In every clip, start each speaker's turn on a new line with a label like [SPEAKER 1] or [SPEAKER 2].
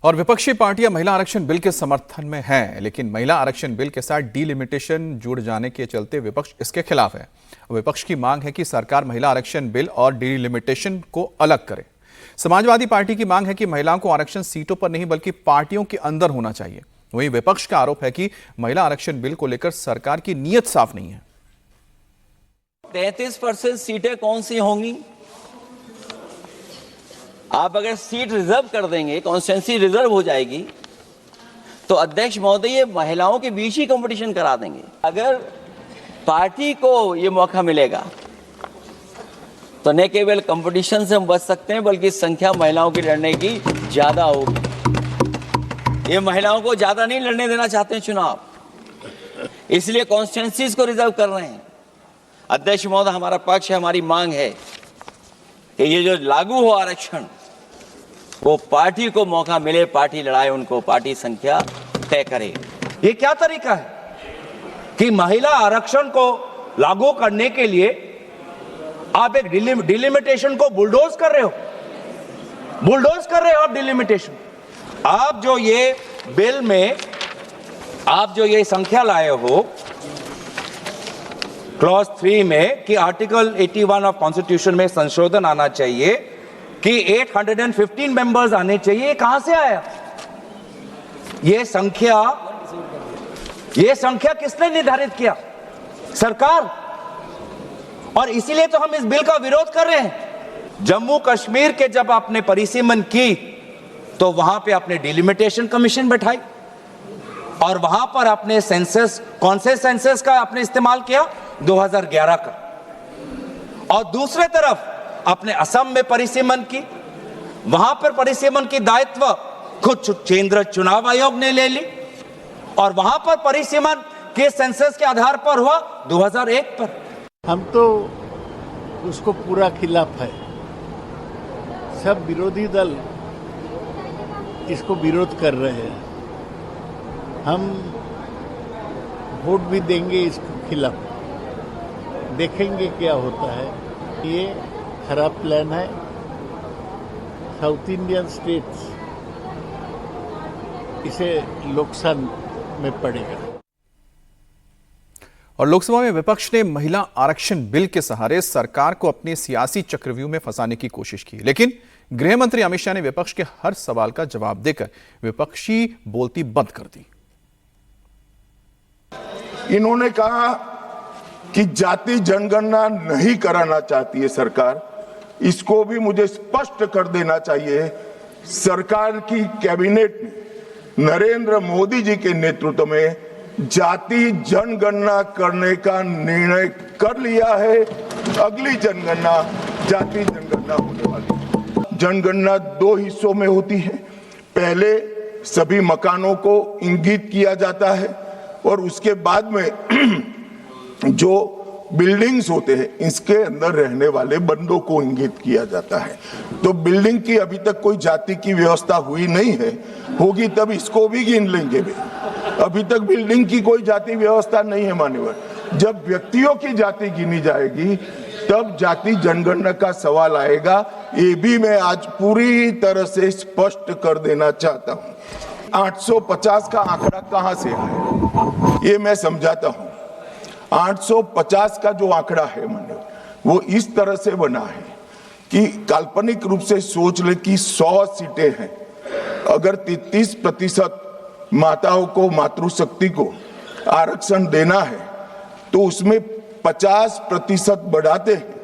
[SPEAKER 1] और विपक्षी पार्टियां महिला आरक्षण बिल के समर्थन में हैं, लेकिन महिला आरक्षण बिल के साथ डीलिमिटेशन जुड़ जाने के चलते विपक्ष इसके खिलाफ है। विपक्ष की मांग है कि सरकार महिला आरक्षण बिल और डीलिमिटेशन को अलग करे। समाजवादी पार्टी की मांग है कि महिलाओं को आरक्षण सीटों पर नहीं बल्कि पार्टियों के अंदर होना चाहिए। वहीं विपक्ष का आरोप है कि महिला आरक्षण बिल को लेकर सरकार की नीयत साफ नहीं है।
[SPEAKER 2] 33% सीटें कौन सी होंगी? आप अगर सीट रिजर्व कर देंगे, कॉन्स्टिट्यूंसी रिजर्व हो जाएगी, तो अध्यक्ष महोदय ये महिलाओं के बीच ही कंपटीशन करा देंगे। अगर पार्टी को ये मौका मिलेगा तो न केवल कंपटीशन से हम बच सकते हैं बल्कि संख्या महिलाओं की लड़ने की ज्यादा होगी। ये महिलाओं को ज्यादा नहीं लड़ने देना चाहते हैं चुनाव, इसलिए कॉन्स्टिट्यूंसीज को रिजर्व कर रहे हैं। अध्यक्ष महोदय, हमारा पक्ष है, हमारी मांग है कि ये जो लागू हो आरक्षण, वो पार्टी को मौका मिले, पार्टी लड़ाए उनको, पार्टी संख्या तय करे।
[SPEAKER 3] ये क्या तरीका है कि महिला आरक्षण को लागू करने के लिए आप एक डिलिमिटेशन को बुलडोज कर रहे हो? बुलडोज कर रहे हो आप डिलिमिटेशन। आप जो ये बिल में आप जो ये संख्या लाए हो क्लॉज 3 में कि आर्टिकल 81 ऑफ कॉन्स्टिट्यूशन में संशोधन आना चाहिए कि 815 मेंबर्स आने चाहिए, ये कहां से आया? ये संख्या किसने निर्धारित किया? सरकार। और इसीलिए तो हम इस बिल का विरोध कर रहे हैं। जम्मू कश्मीर के जब आपने परिसीमन की तो वहां पे आपने डिलिमिटेशन कमीशन बैठाई और वहां पर आपने सेंसस, कौन से सेंसस का आपने इस्तेमाल किया? 2011 का। और दूसरे तरफ आपने असम में परिसीमन की, वहां पर परिसीमन की दायित्व खुद केंद्र चुनाव आयोग ने ले ली और वहां पर परिसीमन के सेंसस के आधार पर हुआ 2001 पर।
[SPEAKER 4] हम तो उसको पूरा खिलाफ है। सब विरोधी दल इसको विरोध कर रहे हैं। हम वोट भी देंगे इसके खिलाफ, देखेंगे क्या होता है। ये खराब प्लान है। साउथ इंडियन स्टेट्स इसे नुकसान में पड़ेगा।
[SPEAKER 1] और लोकसभा में विपक्ष ने महिला आरक्षण बिल के सहारे सरकार को अपने सियासी चक्रव्यूह में फंसाने की कोशिश की, लेकिन गृह मंत्री अमित शाह ने विपक्ष के हर सवाल का जवाब देकर विपक्षी बोलती बंद कर दी।
[SPEAKER 5] इन्होंने कहा कि जाति जनगणना नहीं कराना चाहती है सरकार। इसको भी मुझे स्पष्ट कर देना चाहिए, सरकार की कैबिनेट ने नरेंद्र मोदी जी के नेतृत्व में जाति जनगणना करने का निर्णय कर लिया है। अगली जनगणना जाति जनगणना होने वाली है। जनगणना 2 हिस्सों में होती है। पहले सभी मकानों को इंगित किया जाता है और उसके बाद में जो बिल्डिंग्स होते हैं इसके अंदर रहने वाले बंदों को इंगित किया जाता है। तो बिल्डिंग की अभी तक कोई जाति की व्यवस्था हुई नहीं है, होगी तब इसको भी गिन लेंगे भी। अभी तक बिल्डिंग की कोई जाति व्यवस्था नहीं है मान्यवर। जब व्यक्तियों की जाति गिनी जाएगी तब जाति जनगणना का सवाल आएगा। ये भी मैं आज पूरी तरह से स्पष्ट कर देना चाहता हूं। 850 का आंकड़ा कहां से आया ये मैं समझाता हूं। 850 का जो आंकड़ा है मान्यवर, वो इस तरह से बना है कि काल्पनिक रूप से सोच ले कि 100 सीटें हैं। अगर 33% माताओं को, मातृशक्ति को आरक्षण देना है तो उसमें 50% बढ़ाते हैं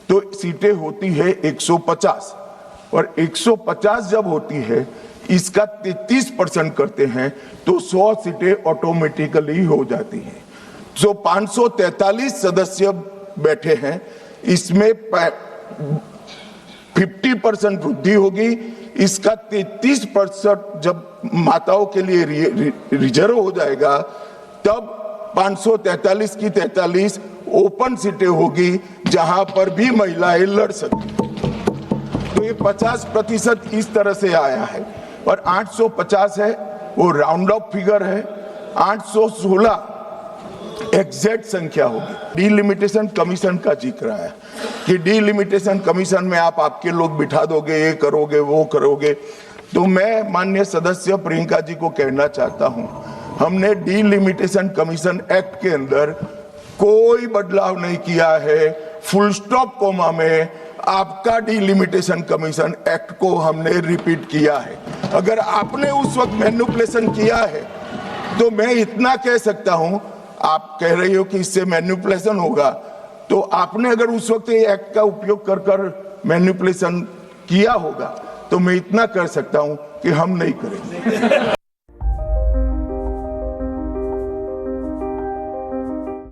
[SPEAKER 5] तो सीटें होती है 150 और 150 जब होती है इसका 33% करते हैं तो 100 सीटें ऑटोमेटिकली हो जाती हैं। जो 543 सदस्य बैठे हैं इसमें 50% वृद्धि होगी। इसका 33% जब माताओं के लिए रिजर्व हो जाएगा तब 543 की 43 ओपन सीटें होगी जहां पर भी महिलाएं लड़ सकती। तो ये 50% इस तरह से आया है और 850 है वो राउंड ऑफ फिगर है। 816 एग्जैक्ट संख्या होगी। डीलिमिटेशन कमीशन का जिक्र आया कि डीलिमिटेशन कमीशन में आप आपके लोग बिठा दोगे, ये करोगे वो करोगे। तो मैं माननीय सदस्य प्रियंका जी को कहना चाहता हूं, हमने डीलिमिटेशन कमीशन एक्ट के अंदर कोई बदलाव नहीं किया है। फुल स्टॉप कोमा में आपका डीलिमिटेशन कमीशन एक्ट को हमने रिपीट किया है। अगर आपने उस वक्त मैनिपुलेशन किया है तो मैं इतना कह सकता हूं, आप कह रही हो कि इससे मैनिपुलेशन होगा, तो आपने अगर उस वक्त ये एक्ट का उपयोग कर कर मैनिपुलेशन किया होगा तो मैं इतना कर सकता हूं कि हम नहीं करेंगे।